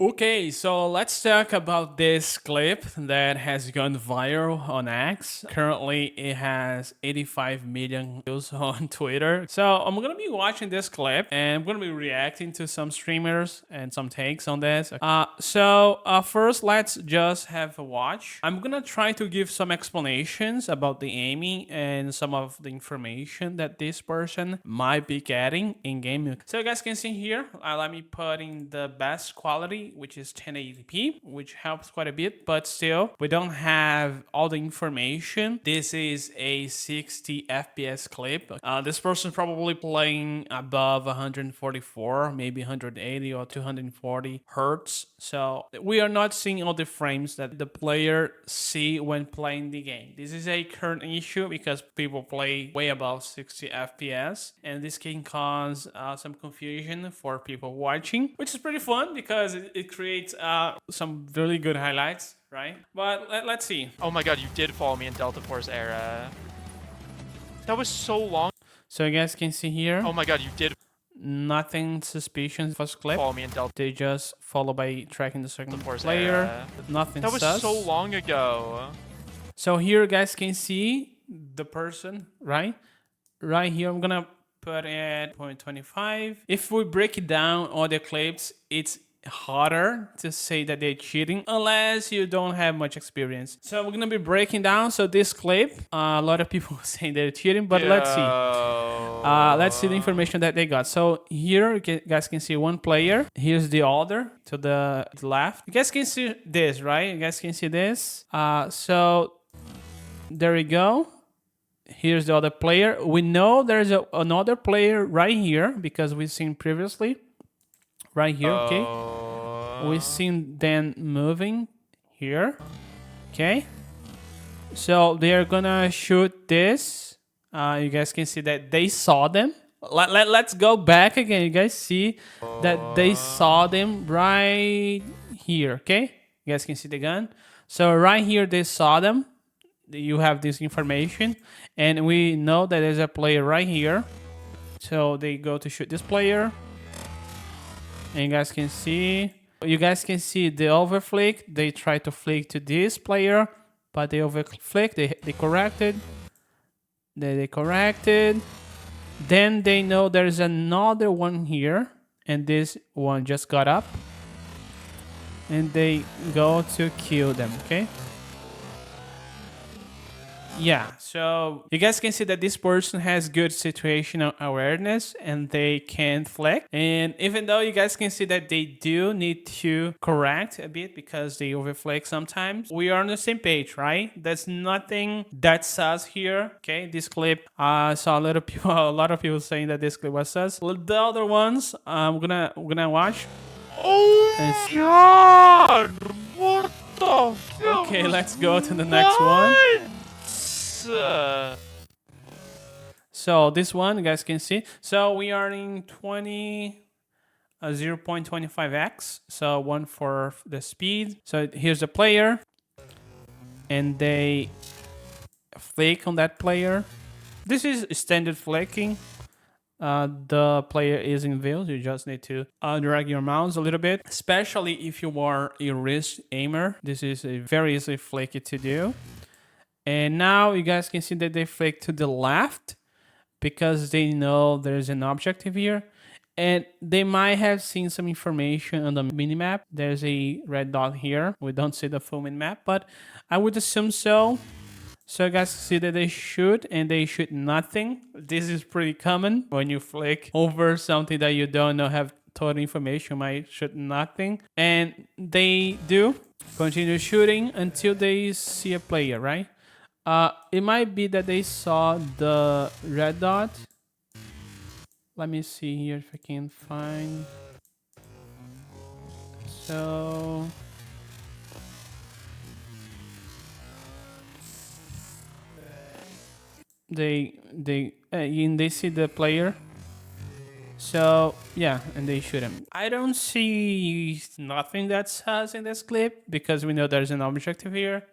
Okay, so let's talk about this clip that has gone viral on X. Currently, it has 85 million views on Twitter. So I'm gonna be watching this clip and I'm gonna be reacting to some streamers and some takes on this. First, let's just have a watch. I'm gonna try to give some explanations about the aiming and some of the information that this person might be getting in game. So you guys can see here, let me put in the best quality, which is 1080p, which helps quite a bit, but still, we don't have all the information. This is a 60 FPS clip. This person probably playing above 144, maybe 180 or 240 hertz. So we are not seeing all the frames that the player see when playing the game. This is a current issue because people play way above 60 FPS, and this can cause some confusion for people watching, which is pretty fun because it creates some really good highlights, right? But let's see. Oh my god, you did follow me in Delta Force era. That was so long. So you guys can see here. Oh my god, you did Nothing suspicious first clip. follow me in Delta They just follow by tracking the second Force player. era. Nothing That was sus. so long ago. So here you guys can see the person, right? Right here, I'm gonna put it 0.25. If we break it down all the clips, it's harder to say that they're cheating unless you don't have much experience. So we're gonna be breaking down. So this clip, a lot of people saying they're cheating, but let's see. Let's see the information that they got. So here you guys can see one player. Here's the other to the left. You guys can see this, right? You guys can see this. So there we go. Here's the other player. We know there's another player right here because we've seen previously. Right here, okay? We've seen them moving here, okay? So they're gonna shoot this. You guys can see that they saw them. Let's go back again. You guys see that they saw them right here, okay? You guys can see the gun. So right here, they saw them. You have this information. And we know that there's a player right here. So they go to shoot this player. And you guys can see the overflick. They try to flick to this player, but they overflick. They corrected. They corrected. Then they know there's another one here, and this one just got up. And they go to kill them, okay? Yeah, so you guys can see that this person has good situational awareness and they can flick. And even though you guys can see that they do need to correct a bit because they overflick sometimes, we are on the same page, right? There's nothing that sus here. Okay, this clip, I saw a lot of people saying that this clip was sus. The other ones, we're gonna watch. Oh my god! What the fuck? Okay, let's go to the next one. So this one, you guys can see. So we are in 0.25x. So one for the speed. So here's the player. And they flick on that player. This is standard flicking. The player is in views. You just need to drag your mouse a little bit. Especially if you are a wrist aimer. This is a very easy flicky to do. And now you guys can see that they flick to the left because they know there's an objective here. And they might have seen some information on the minimap. There's a red dot here. We don't see the full minimap, but I would assume so. So you guys see that they shoot and they shoot nothing. This is pretty common when you flick over something that you don't know have total information, you might shoot nothing. And they do continue shooting until they see a player, right? It might be that they saw the red dot. Let me see here if I can find. So they see the player. So yeah, and they shoot him. I don't see nothing that sus in this clip because we know there's an objective here.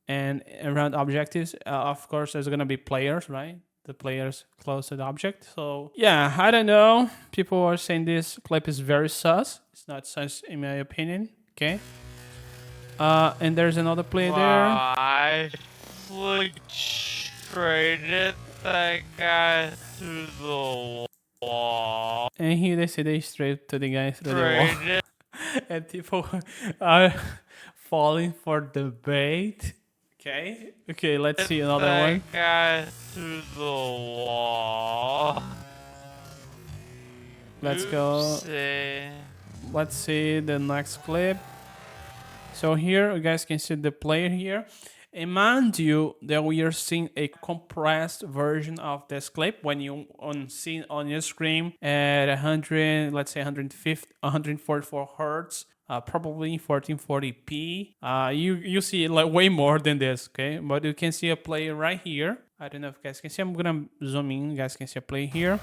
And around objectives, of course, there's gonna be players, right? the players close to the object. So yeah, I don't know. People are saying this clip is very sus. It's not sus in my opinion. Okay. And there's another player there. I traded that guy through the wall. And here they say they straight to the guy through the wall. And people are falling for the bait. Okay. Okay, let's see another one. Guy through the wall. Let's go. Let's see the next clip. So here you guys can see the player here. And mind you that we are seeing a compressed version of this clip when you see on your screen at 100, let's say 150, 144 hertz, probably 1440p. You see like way more than this, okay? But you can see a player right here. I don't know if you guys can see. I'm gonna zoom in. You guys can see a player here.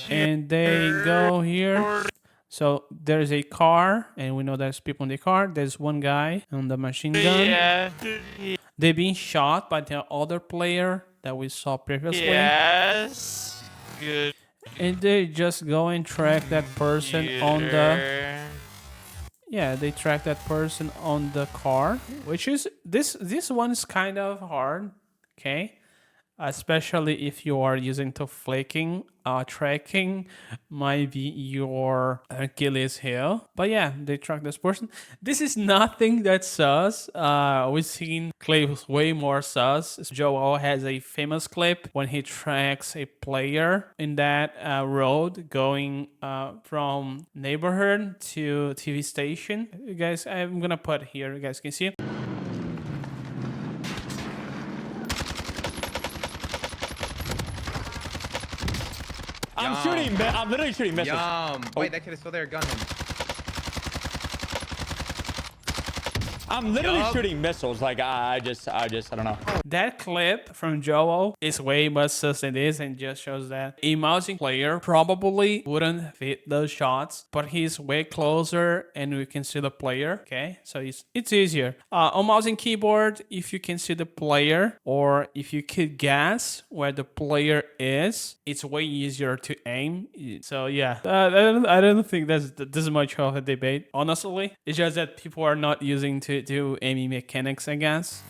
And they go here. So there's a car, and we know there's people in the car. There's one guy on the machine gun. Yeah. They're being shot by the other player that we saw previously. Yes. Good. And they just go and track that person on the... Yeah, they track that person on the car, which is... This one is kind of hard, okay? Especially if you are using to flaking. Tracking might be your Achilles heel. But yeah, they track this person. This is nothing that's sus. We've seen clips way more sus. Joel has a famous clip when he tracks a player in that road going from neighborhood to TV station. You guys, I'm gonna put here. You guys can see it. I'm literally shooting missiles. Wait, that kid is still there. Gun him. I'm literally shooting missiles. Like I don't know. That clip from Joel is way more sus than this, and just shows that a mousing player probably wouldn't fit those shots, but he's way closer and we can see the player. Okay, so it's easier. On mousing keyboard, if you can see the player or if you could guess where the player is, it's way easier to aim. So yeah, I don't think there's much of a debate. Honestly, it's just that people are not using to do aiming mechanics, I guess.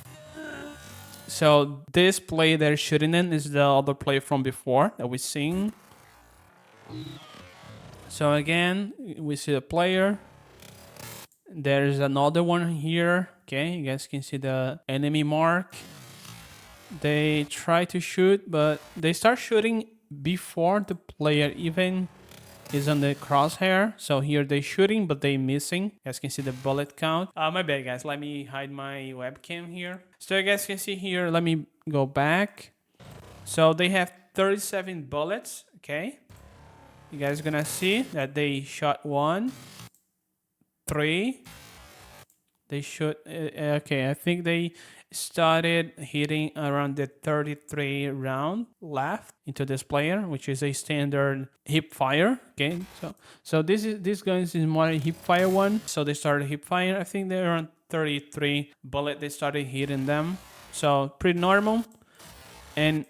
So this play they're shooting in is the other play from before that we've seen. So again, we see the player. There's another one here. Okay, you guys can see the enemy mark. They try to shoot, but they start shooting before the player even is on the crosshair. So here they shooting, but they missing. You guys can see the bullet count. My bad, guys. Let me hide my webcam here. So you guys can see here. Let me go back. So they have 37 bullets. Okay. You guys gonna see that they shot 1, 3. They shoot. Okay, I think they started hitting around the 33 round left into this player, which is a standard hip fire. Okay, so this gun is more a hip fire one. So they started hip fire. I think they're around 33 bullet. They started hitting them. So pretty normal. And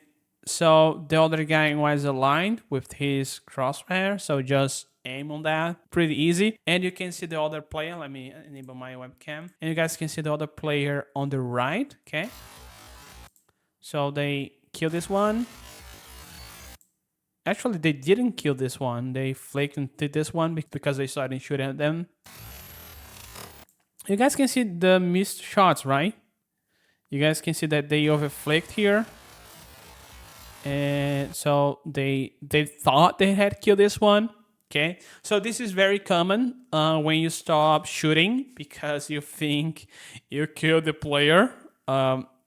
so the other guy was aligned with his crosshair. So just aim on that. Pretty easy. And you can see the other player. Let me enable my webcam. And you guys can see the other player on the right. Okay. So they kill this one. Actually, they didn't kill this one. They flaked into this one because they started shooting at them. You guys can see the missed shots, right? You guys can see that they overflaked here. And so they thought they had killed this one. Okay, so this is very common when you stop shooting because you think you killed the player.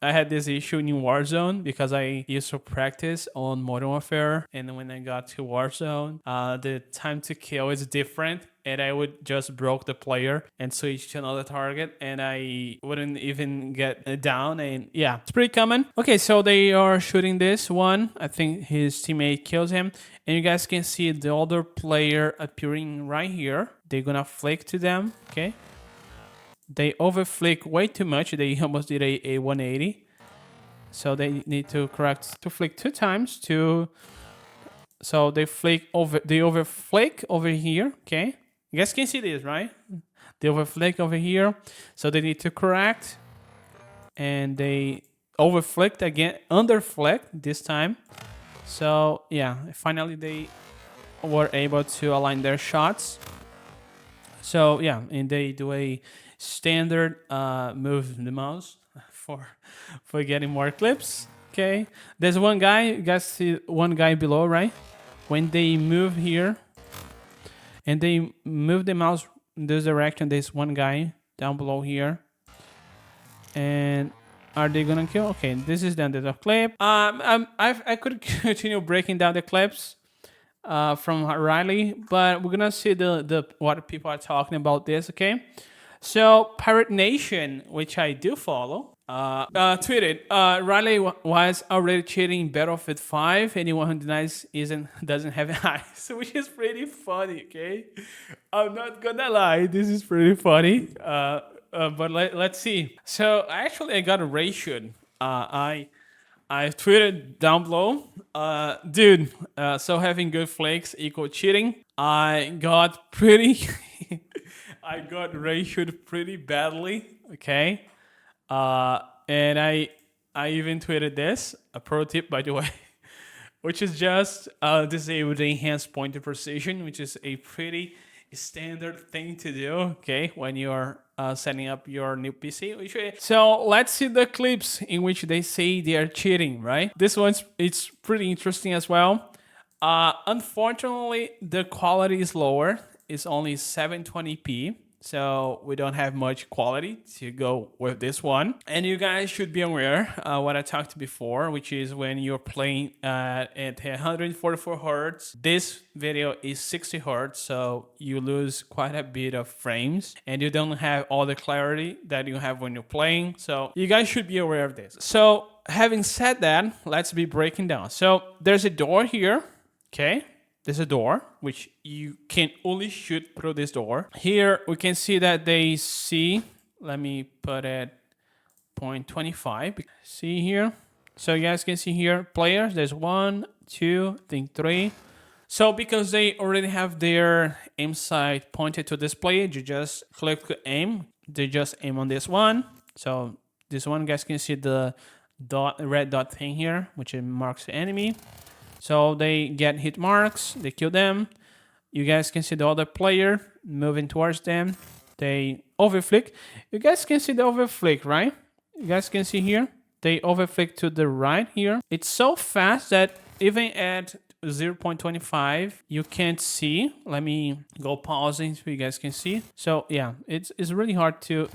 I had this issue in Warzone because I used to practice on Modern Warfare, and when I got to Warzone, the time to kill is different, and I would just broke the player and switch to another target, and I wouldn't even get down, and yeah, it's pretty common. Okay, so they are shooting this one. I think his teammate kills him, and you guys can see the other player appearing right here. They're gonna flake to them, okay? They overflick way too much. They almost did a 180. So they need to flick 2 times so they overflick over here, okay? You guys can see this, right? They overflick over here, so they need to correct, and they overflicked again, underflick this time. So yeah, finally they were able to align their shots. So yeah, and they do a standard move the mouse for getting more clips. Okay, there's one guy. You guys see one guy below, right? When they move here and they move the mouse in this direction, there's one guy down below here. And are they gonna kill? Okay, this is the end of the clip. I could continue breaking down the clips from Riley, but we're gonna see the what people are talking about this. Okay, so Pirate Nation, which I do follow, tweeted Riley was already cheating in Battlefield 5. Anyone who denies doesn't have eyes, which is pretty funny. Okay, I'm not gonna lie, this is pretty funny. But let's see. So actually, I got a ratioed. I tweeted down below, dude. So having good flakes equal cheating. I got ratioed pretty badly. Okay, and I even tweeted this, a pro tip by the way, which is just disable the enhanced pointer precision, which is a pretty standard thing to do, okay, when you're setting up your new PC. So let's see the clips in which they say they are cheating, right? This it's pretty interesting as well. Unfortunately, the quality is lower. It's only 720p. So we don't have much quality to go with this one. And you guys should be aware what I talked before, which is when you're playing at 144 hertz, this video is 60 hertz, so you lose quite a bit of frames and you don't have all the clarity that you have when you're playing. So you guys should be aware of this. So having said that, let's be breaking down. So there's a door here, okay? There's a door, which you can only shoot through this door. Here, we can see that they see, let me put it 0.25. See here? So you guys can see here, players, there's 1, 2, I think 3. So because they already have their aim sight pointed to this player, you just click aim. They just aim on this one. So this one, guys can see the red dot thing here, which marks the enemy. So they get hit marks, they kill them. You guys can see the other player moving towards them. They overflick. You guys can see the overflick, right? You guys can see here. They overflick to the right here. It's so fast that even at 0.25, you can't see. Let me go pausing so you guys can see. So yeah, it's really hard to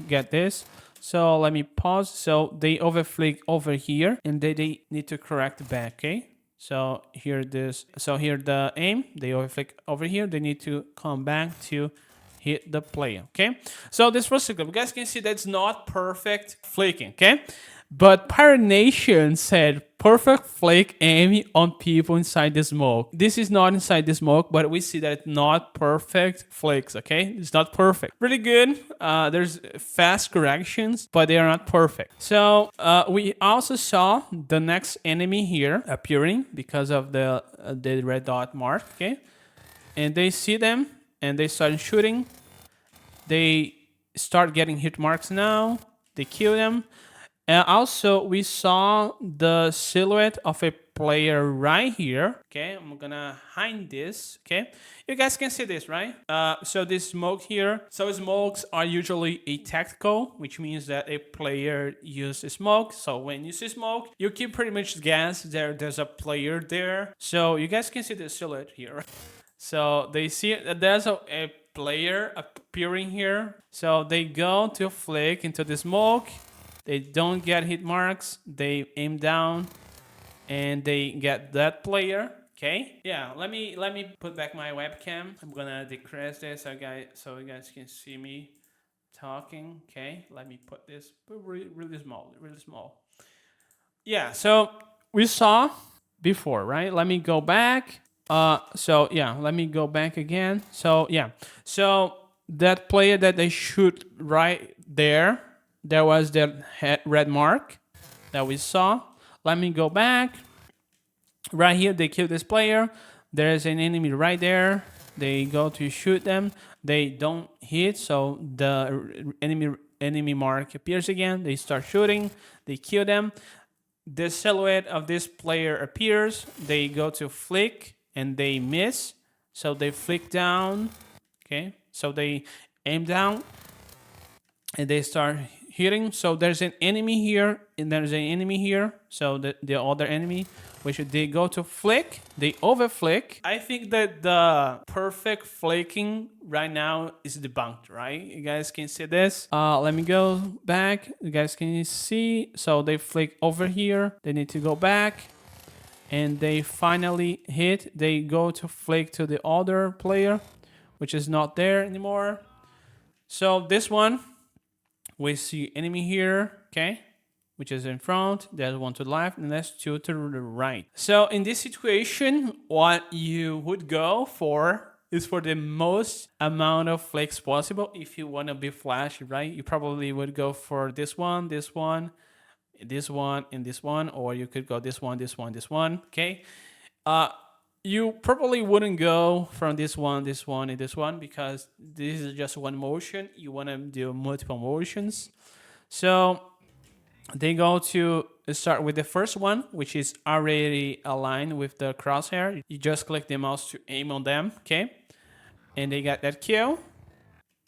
get this. So let me pause. So they overflick over here and they need to correct back, okay? So here the aim, they overflick over here. They need to come back to hit the player, okay? So this was a clip. You guys can see that's not perfect flicking, okay? But Pirate Nation said perfect flake aim on people inside the smoke. This is not inside the smoke, but we see that it's not perfect flakes, okay? It's not perfect. Really good. There's fast corrections, but they are not perfect. So we also saw the next enemy here appearing because of the red dot mark, okay? And they see them and they start shooting. They start getting hit marks now. They kill them. And also, we saw the silhouette of a player right here. Okay, I'm gonna hide this. Okay, you guys can see this, right? So this smoke here. So smokes are usually a tactical, which means that a player uses smoke. So when you see smoke, you can pretty much guess there's a player there. So you guys can see the silhouette here. So they see there's a player appearing here. So they go to flick into the smoke. They don't get hit marks. They aim down, and they get that player. Okay. Yeah. Let me put back my webcam. I'm gonna decrease this so you guys can see me talking. Okay. Let me put this really small. Really small. Yeah. So we saw before, right? Let me go back. So yeah. Let me go back again. So yeah. So that player that they shoot right there. There was the red mark, that we saw. Let me go back. Right here, they kill this player. There's an enemy right there. They go to shoot them. They don't hit, so the enemy mark appears again. They start shooting. They kill them. The silhouette of this player appears. They go to flick and they miss. So they flick down. Okay, so they aim down and they start hitting. So there's an enemy here and there's an enemy here. So the other enemy, which they go to flick, they over flick. I think that the perfect flicking right now is debunked, right? You guys can see this. Let me go back. You guys can see. So they flick over here. They need to go back. And they finally hit. They go to flick to the other player, which is not there anymore. So this one, we see enemy here, okay, which is in front. There's one to the left, and there's two to the right. So in this situation, what you would go for is for the most amount of flicks possible. If you want to be flashy, right, you probably would go for this one, this one, this one, and this one, or you could go this one, this one, this one, okay? You probably wouldn't go from this one, and this one, because this is just one motion. You want to do multiple motions. So they go to start with the first one, which is already aligned with the crosshair. You just click the mouse to aim on them, okay? And they got that kill.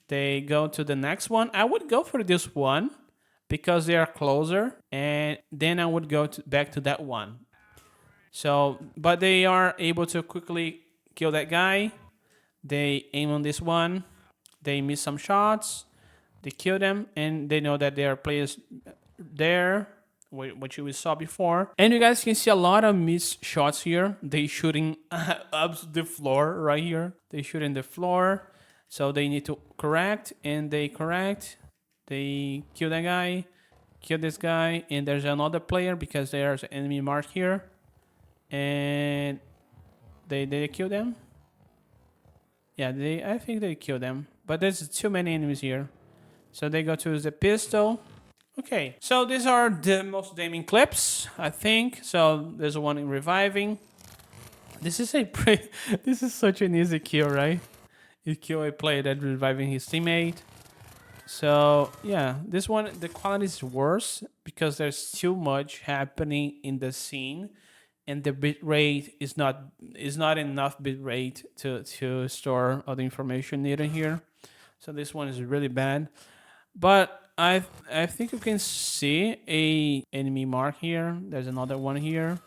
They go to the next one. I would go for this one because they are closer, and then I would go back to that one. So, but they are able to quickly kill that guy. They aim on this one. They miss some shots. They kill them, and they know that there are players there, which we saw before. And you guys can see a lot of missed shots here. They shooting up the floor right here. They shoot in the floor. So they need to correct, and they correct. They kill that guy, kill this guy, and there's another player because there's an enemy mark here. And they kill them. Yeah, I think they kill them. But there's too many enemies here. So they go to the pistol. Okay, so these are the most damning clips, I think. So there's one in reviving. This is this is such an easy kill, right? You kill a player that reviving his teammate. So yeah, this one, the quality is worse because there's too much happening in the scene. And the bit rate is not enough bit rate to store all the information needed here. So this one is really bad. But I think you can see a enemy mark here. There's another one here.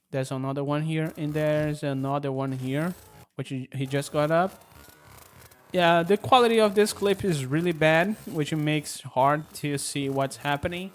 There's another one here, and there's another one here, which he just got up. Yeah, the quality of this clip is really bad, which makes hard to see what's happening.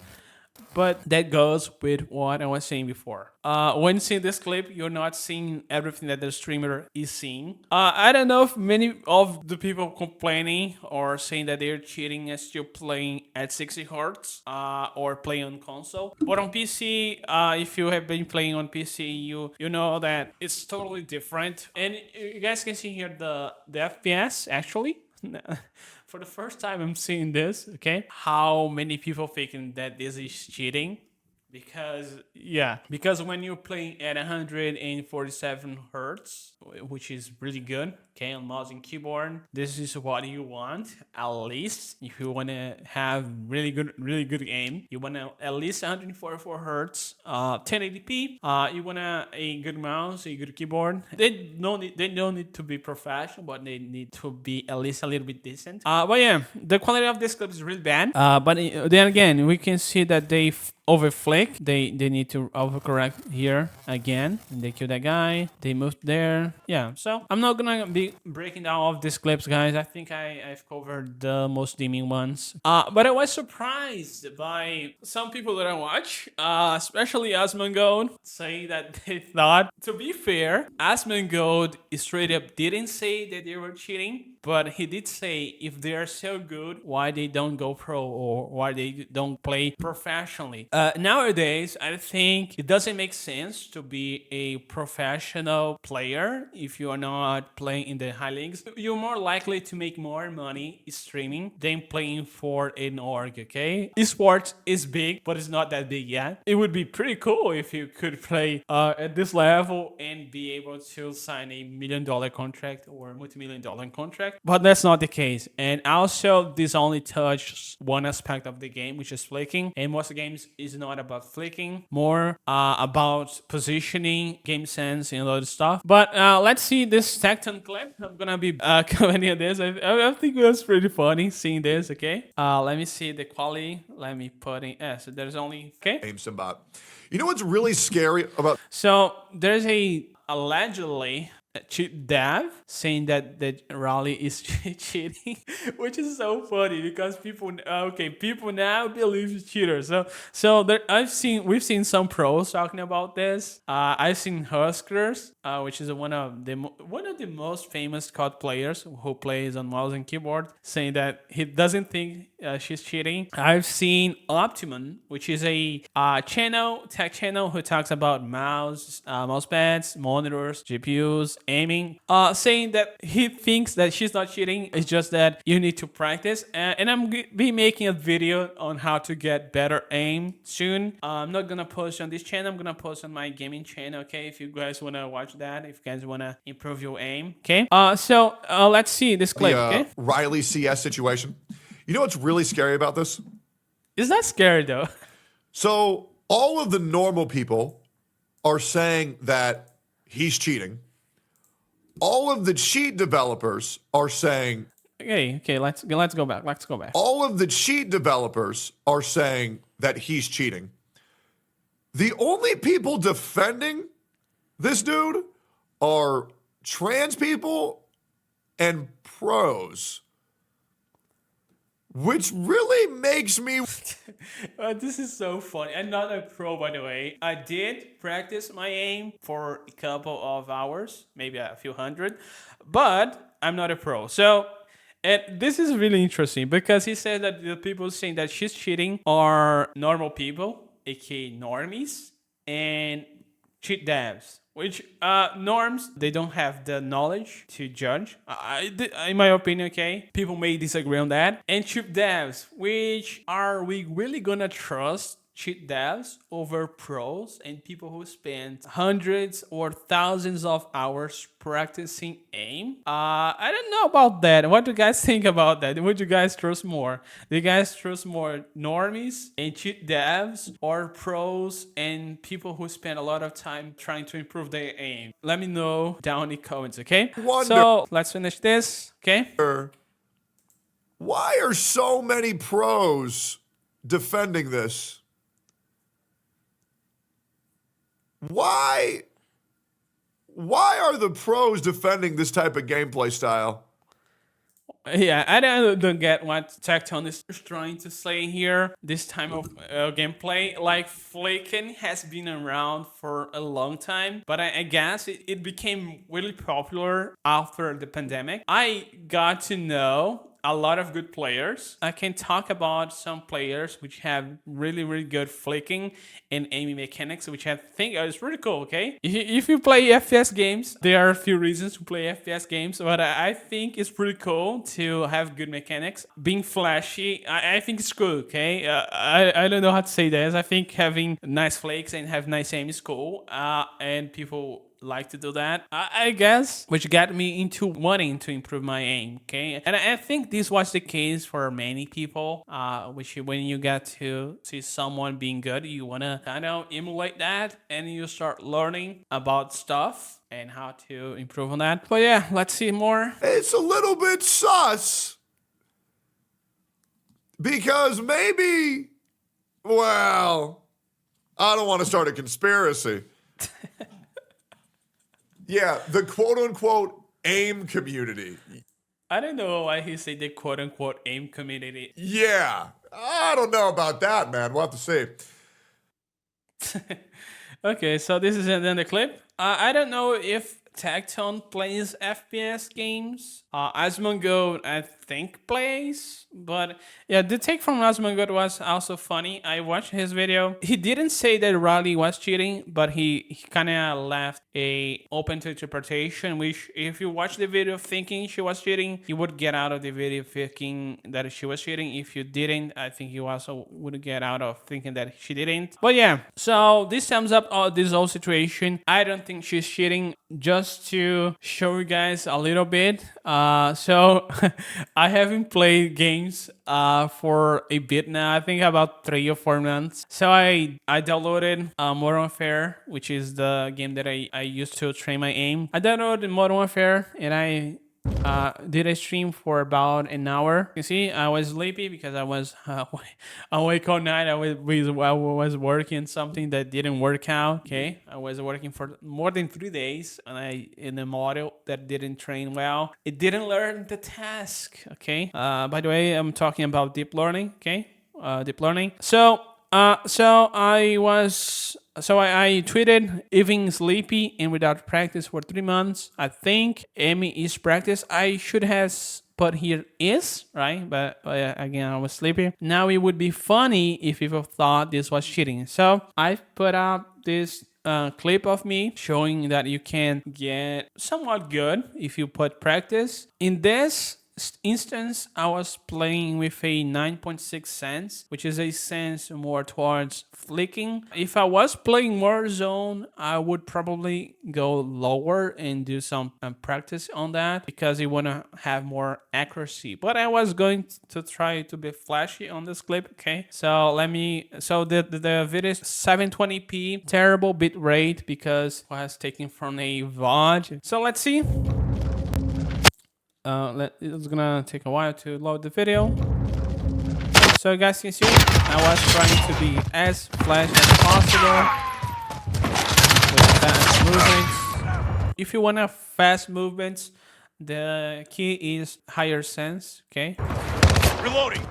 But that goes with what I was saying before. When seeing this clip, you're not seeing everything that the streamer is seeing. I don't know if many of the people complaining or saying that they're cheating and still playing at 60 hertz or playing on console. But on PC, if you have been playing on PC, you know that it's totally different. And you guys can see here the FPS actually. For the first time I'm seeing this, okay? How many people thinking that this is cheating? Because when you're playing at 147 hertz, which is really good, okay, on mouse and keyboard, this is what you want. At least if you want to have really good game, you want to at least 144 hertz, 1080p. You want a good mouse, a good keyboard. They don't need to be professional, but they need to be at least a little bit decent. But yeah, the quality of this clip is really bad. But then again, we can see that they overflick. They need to overcorrect here again, and they kill that guy. They moved there. Yeah, so I'm not gonna be breaking down all of these clips, guys. I think I've covered the most damning ones. But I was surprised by some people that I watch, especially Asmongold, saying that they thought, to be fair, Asmongold straight up didn't say that they were cheating. But he did say if they are so good, why they don't go pro or why they don't play professionally. Nowadays, I think it doesn't make sense to be a professional player if you are not playing in the high leagues. You're more likely to make more money streaming than playing for an org, okay? Esports is big, but it's not that big yet. It would be pretty cool if you could play at this level and be able to sign a $1 million contract or multi-million-dollar contract, but that's not the case. And also, this only touches one aspect of the game, which is flicking. And most games is not about flicking, more about positioning, game sense, and other stuff. But let's see this Tecton clip. I'm gonna be commenting on this. I think it was pretty funny seeing this. Okay, let me see the quality. Let me put in. So there's only Aim Simbot. You know what's really scary about? So there's allegedly cheat dev saying that Riley is cheating, which is so funny because people now believe he's cheater. So there, we've seen some pros talking about this. I've seen Huskers, which is one of the most famous COD players who plays on mouse and keyboard, saying that he doesn't think she's cheating. I've seen Optimum, which is a tech channel who talks about mouse pads, monitors, GPUs, aiming, saying that he thinks that she's not cheating. It's just that you need to practice. And I'm be making a video on how to get better aim soon. I'm not gonna post on this channel. I'm gonna post on my gaming channel. Okay, if you guys wanna watch that, if you guys wanna improve your aim. Okay. So let's see this clip. Okay. RileyCS situation. You know what's really scary about this? Is that scary though? So all of the normal people are saying that he's cheating. All of the cheat developers are saying. Okay, let's go back. All of the cheat developers are saying that he's cheating. The only people defending this dude are trans people and pros, which really makes me. This is so funny. I'm not a pro, by the way. I did practice my aim for a couple of hours, maybe a few hundred, but I'm not a pro. So, and this is really interesting because he said that the people saying that she's cheating are normal people, aka normies, and cheat devs. Which norms, they don't have the knowledge to judge. In my opinion, okay, people may disagree on that. And cheat devs, which are we really gonna trust cheat devs over pros and people who spend hundreds or thousands of hours practicing aim? I don't know about that. What do you guys think about that? Would you guys trust more? Do you guys trust more normies and cheat devs or pros and people who spend a lot of time trying to improve their aim? Let me know down in the comments, okay? So let's finish this, okay? Why are so many pros defending this? Why are the pros defending this type of gameplay style? Yeah, I don't get what Tecton is trying to say here. This time of gameplay, like flicking has been around for a long time, but I guess it became really popular after the pandemic. I got to know a lot of good players. I can talk about some players which have really, really good flicking and aiming mechanics, which I think is really cool, okay? If you play FPS games, there are a few reasons to play FPS games, but I think it's pretty cool to have good mechanics. Being flashy, I think it's cool, okay? I don't know how to say this. I think having nice flicks and have nice aim is cool, and people like to do that, I guess, which got me into wanting to improve my aim, okay? And I think this was the case for many people, which when you get to see someone being good, you want to kind of emulate that, and you start learning about stuff and how to improve on that. But yeah, let's see more. It's a little bit sus, because maybe, well, I don't want to start a conspiracy. Yeah, the quote-unquote AIM community. I don't know why he said the quote-unquote AIM community. Yeah, I don't know about that, man. We'll have to see. Okay, so this is the end of the clip. I don't know if Tecton plays FPS games. Asmongold, I think, plays. But yeah, the take from Asmongold was also funny. I watched his video. He didn't say that Riley was cheating, but he kind of left a open to interpretation, which if you watch the video thinking she was cheating, you would get out of the video thinking that she was cheating. If you didn't, I think you also would get out of thinking that she didn't. But yeah, so this sums up this whole situation. I don't think she's cheating. Just to show you guys a little bit, so I haven't played games for a bit now. I think about 3 or 4 months. So I downloaded Modern Warfare, which is the game that I used to train my aim. I downloaded Modern Warfare and I did a stream for about an hour. You see, I was sleepy because I was awake all night. I was working something that didn't work out. Okay, I was working for more than 3 days, and in a model that didn't train well. It didn't learn the task. Okay. By the way, I'm talking about deep learning. Okay, deep learning. So I tweeted, even sleepy and without practice for 3 months. I think Amy is practice. I should have put here is, right? But again, I was sleepy. Now it would be funny if people thought this was cheating. So I put up this clip of me showing that you can get somewhat good if you put practice. In this instance, I was playing with a 9.6 sense, which is a sense more towards flicking. If I was playing Warzone, I would probably go lower and do some practice on that because you want to have more accuracy. But I was going to try to be flashy on this clip. Okay, so the video is 720p, terrible bit rate because it was taken from a VOD. So let's see. It's gonna take a while to load the video. So you guys can see, I was trying to be as flash as possible with fast movements. If you want to fast movements, the key is higher sense. Okay. Reloading.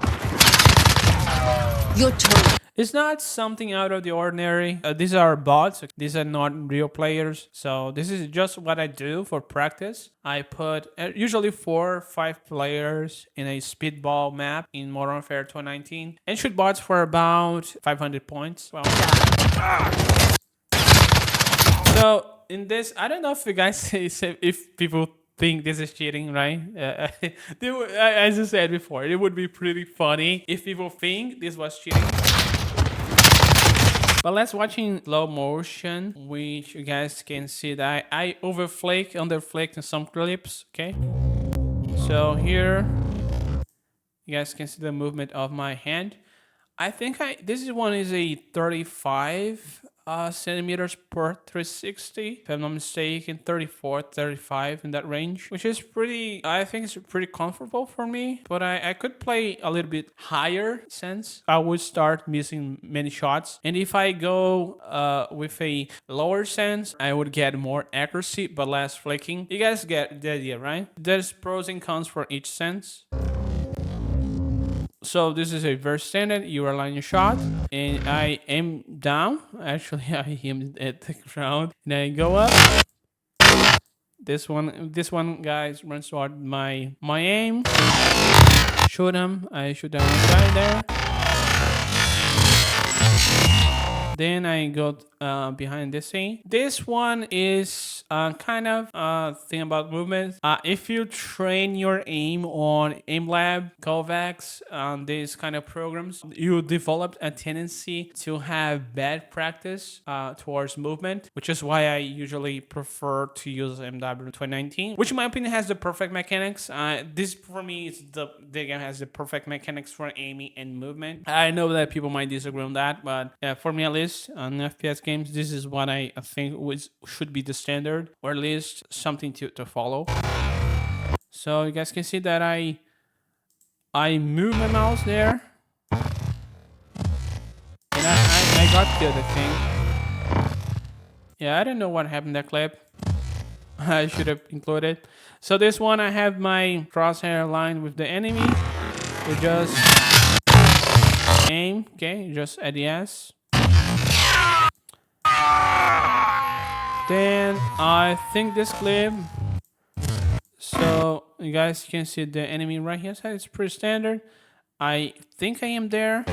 Your turn. It's not something out of the ordinary. These are bots. These are not real players. So this is just what I do for practice. I put usually 4 or 5 players in a speedball map in Modern Warfare 2019 and shoot bots for about 500 points. Well, so in this, I don't know if you guys say if people think this is cheating, right? As I said before, it would be pretty funny if people think this was cheating. But let's watch in slow motion, which you guys can see that I overflake, underflake in some clips, okay? So here, you guys can see the movement of my hand. I think this one is a 35 centimeters per 360, if I'm not mistaken, 34, 35 in that range, which is pretty, I think it's pretty comfortable for me, but I could play a little bit higher since I would start missing many shots. And if I go with a lower sense, I would get more accuracy, but less flicking. You guys get the idea, right? There's pros and cons for each sense. So this is a very standard. You align your shot, and I aim down. Actually, I aim at the ground, and I go up. This one, guys, runs toward my aim. Shoot him. I shoot down the guy there. Then I go behind this thing. This one is kind of thing about movement. If you train your aim on AimLab, Kovacs, these kind of programs, you develop a tendency to have bad practice towards movement, which is why I usually prefer to use MW 2019, which in my opinion has the perfect mechanics. This for me is the game has the perfect mechanics for aiming and movement. I know that people might disagree on that, but for me at least, on FPS games, this is what I think should be the standard, or at least something to follow. So you guys can see that I move my mouse there, and I got killed, I think. Yeah, I don't know what happened in that clip. I should have included. So this one, I have my crosshair aligned with the enemy. We just aim, okay, just at the S. Then I think this clip. So you guys can see the enemy right here. So it's pretty standard. I think I am there.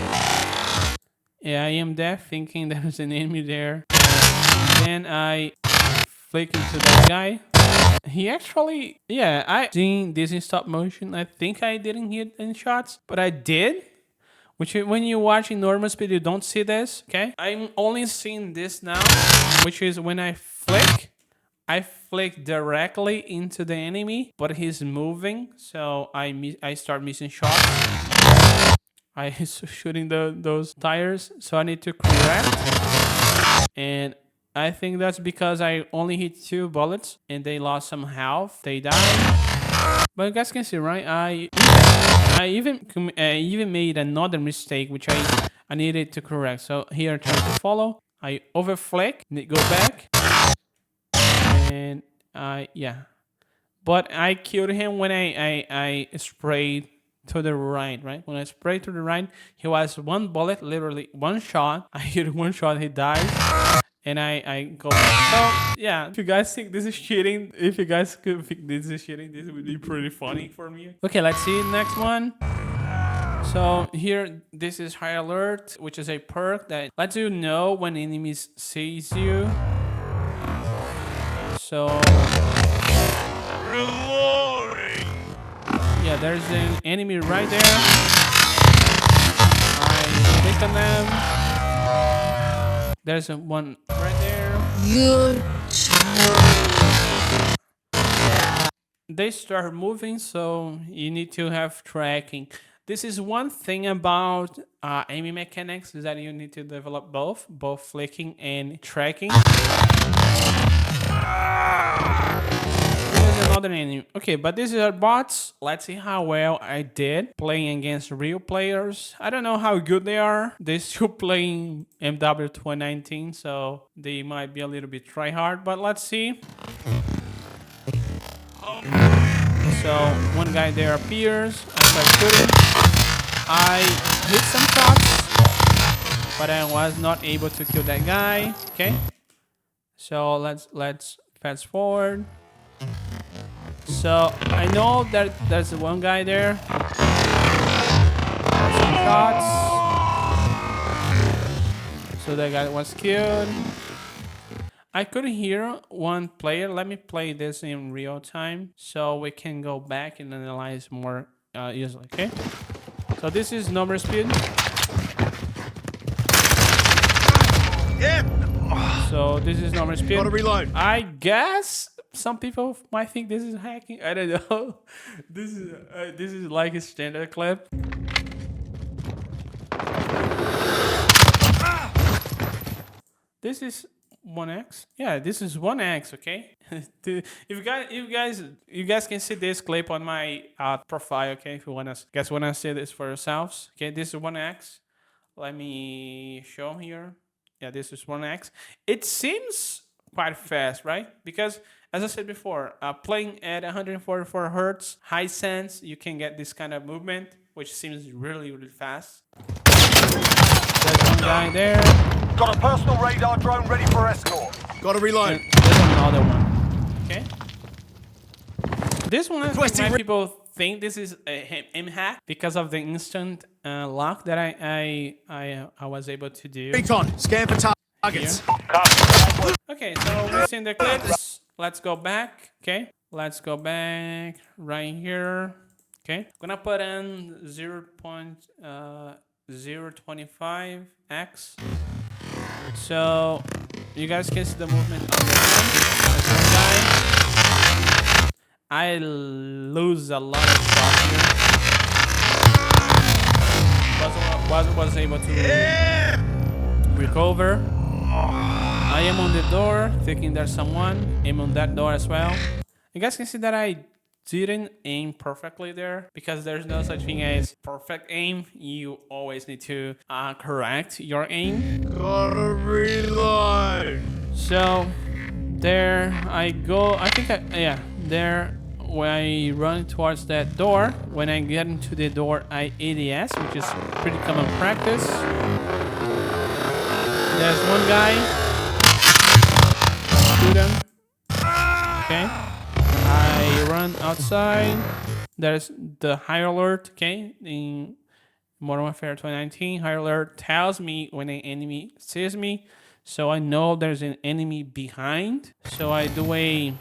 Yeah, I am there, thinking there's an enemy there. Then I flick into that guy. He actually, yeah, I seen this in stop motion. I think I didn't hit any shots, but I did. Which when you watch in normal speed, you don't see this. Okay, I'm only seeing this now, which is when I flick directly into the enemy, but he's moving, so I start missing shots. I shooting those tires, so I need to correct. And I think that's because I only hit 2 bullets and they lost some health. They died. But you guys can see, right? I even made another mistake, which I needed to correct. So here, trying to follow. I overflick, go back, and yeah. But I killed him when I sprayed to the right. When I sprayed to the right, he was 1 bullet, literally 1 shot. I hit 1 shot, he dies. And I go back. So, yeah, if you guys think this is cheating, if you guys could think this is cheating, this would be pretty funny for me. Okay, let's see the next one. So here, this is High Alert, which is a perk that lets you know when enemies sees you. So, yeah, there's an enemy right there. I click on them. There's one right there. They start moving, so you need to have tracking. This is one thing about aiming mechanics, is that you need to develop both flicking and tracking. Here's another enemy. Okay, but these are bots. Let's see how well I did playing against real players. I don't know how good they are. They're still playing MW 2019, so they might be a little bit tryhard, but let's see. So one guy there appears. I start shooting. I hit some shots, but I was not able to kill that guy. Okay, so let's fast forward. So I know that there's one guy there. Some shots. So that guy was killed. I could hear one player. Let me play this in real time so we can go back and analyze more easily. Okay. So this is normal speed. Yeah. So this is normal speed. Gotta reload. I guess some people might think this is hacking. I don't know. This is like a standard clip. This is 1x. Yeah, this is 1x. Okay. If you guys can see this clip on my profile. Okay, if you wanna see this for yourselves. Okay, this is 1x. Let me show them here. Yeah, this is 1x. It seems quite fast, right? Because as I said before, playing at 144 hertz, high sense, you can get this kind of movement, which seems really, really fast. There's one guy there. Got a personal radar drone ready for escort. Gotta reload. And there's another one. Okay. This one, I think people think this is a aim hack because of the instant lock that I was able to do. Recon, scan for targets. Okay, so we've seen the clips. Let's go back. Okay, let's go back right here. Okay, I'm gonna put in 0.025x. So you guys can see the movement on the hand. There's one guy. I lose a lot of shots here. Was able to recover. I am on the door, thinking there's someone. I'm on that door as well. You guys can see that I didn't aim perfectly there because there's no such thing as perfect aim. You always need to correct your aim. Gotta reload. So there I go. I think there when I run towards that door. When I get into the door, I ADS, which is pretty common practice. There's one guy. shoot him. Okay. I run outside. There's the high alert. Okay. In Modern Warfare 2019, high alert tells me when an enemy sees me. So I know there's an enemy behind. So I do a...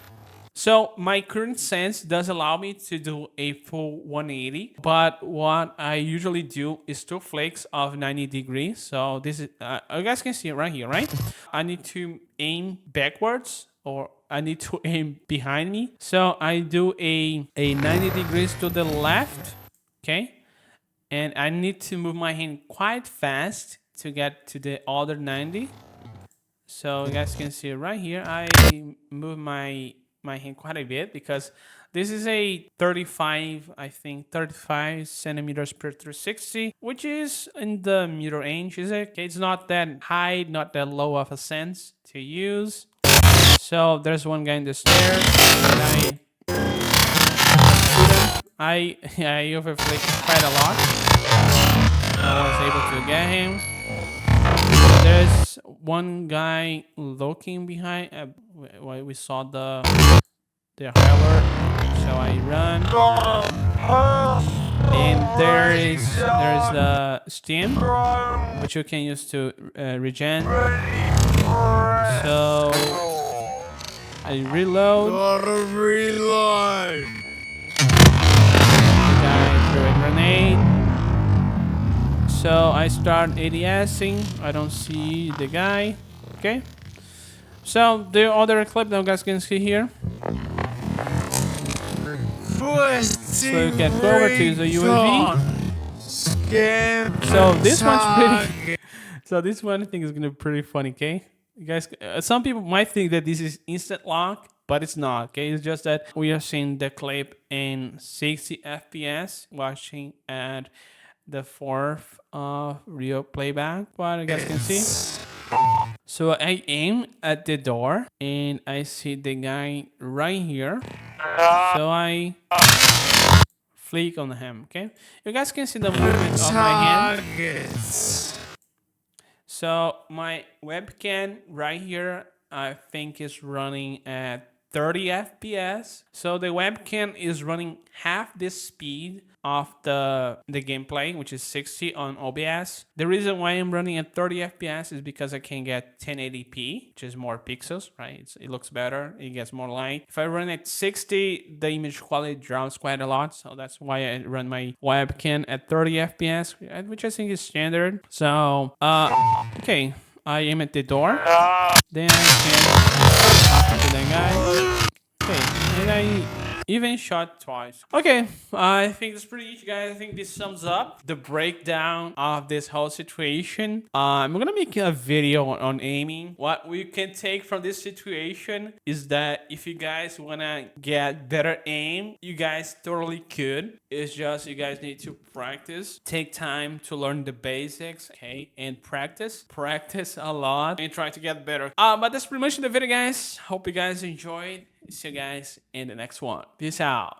So my current sense does allow me to do a full 180, but what I usually do is 2 flicks of 90 degrees. So this is, you guys can see it right here, right? I need to aim backwards, or I need to aim behind me. So I do a 90 degrees to the left, okay? And I need to move my hand quite fast to get to the other 90. So you guys can see it right here. I move my hand quite a bit because this is a 35 centimeters per 360, which is in the middle range, is it? Okay, it's not that high, not that low of a sense to use. So there's one guy in the stairs, and I overflicked quite a lot. I was able to get him. There's one guy looking behind. We saw the alert, so I run. And there's the stim, which you can use to regen. So I reload. Gotta reload. The guy threw a grenade. So I start ADSing. I don't see the guy. Okay. So the other clip that you guys can see here. So you can go over to the UAV. So this one's pretty. So this one I think is gonna be pretty funny. Okay, you guys. Some people might think that this is instant lock, but it's not. Okay, it's just that we are seeing the clip in 60 FPS, watching at the 4th real playback. But you guys can see. So I aim at the door and I see the guy right here. So I flick on him, okay? You guys can see the movement of my hand. So my webcam right here, I think is running at 30 FPS. So the webcam is running half the speed of the gameplay, which is 60 on OBS. The reason why I'm running at 30 FPS is because I can get 1080p, which is more pixels, right? It looks better, it gets more light. If I run at 60, the image quality drops quite a lot, so that's why I run my webcam at 30 FPS, which I think is standard. So, okay, I aim at the door, then I can talk to the guy. Okay, and I even shot twice. Okay, I think that's pretty easy, guys. I think this sums up the breakdown of this whole situation. I'm gonna make a video on aiming. What we can take from this situation is that if you guys wanna get better aim, you guys totally could. It's just you guys need to practice. Take time to learn the basics, okay? And practice a lot and try to get better. But that's pretty much the video, guys. Hope you guys enjoyed. See you guys in the next one. Peace out.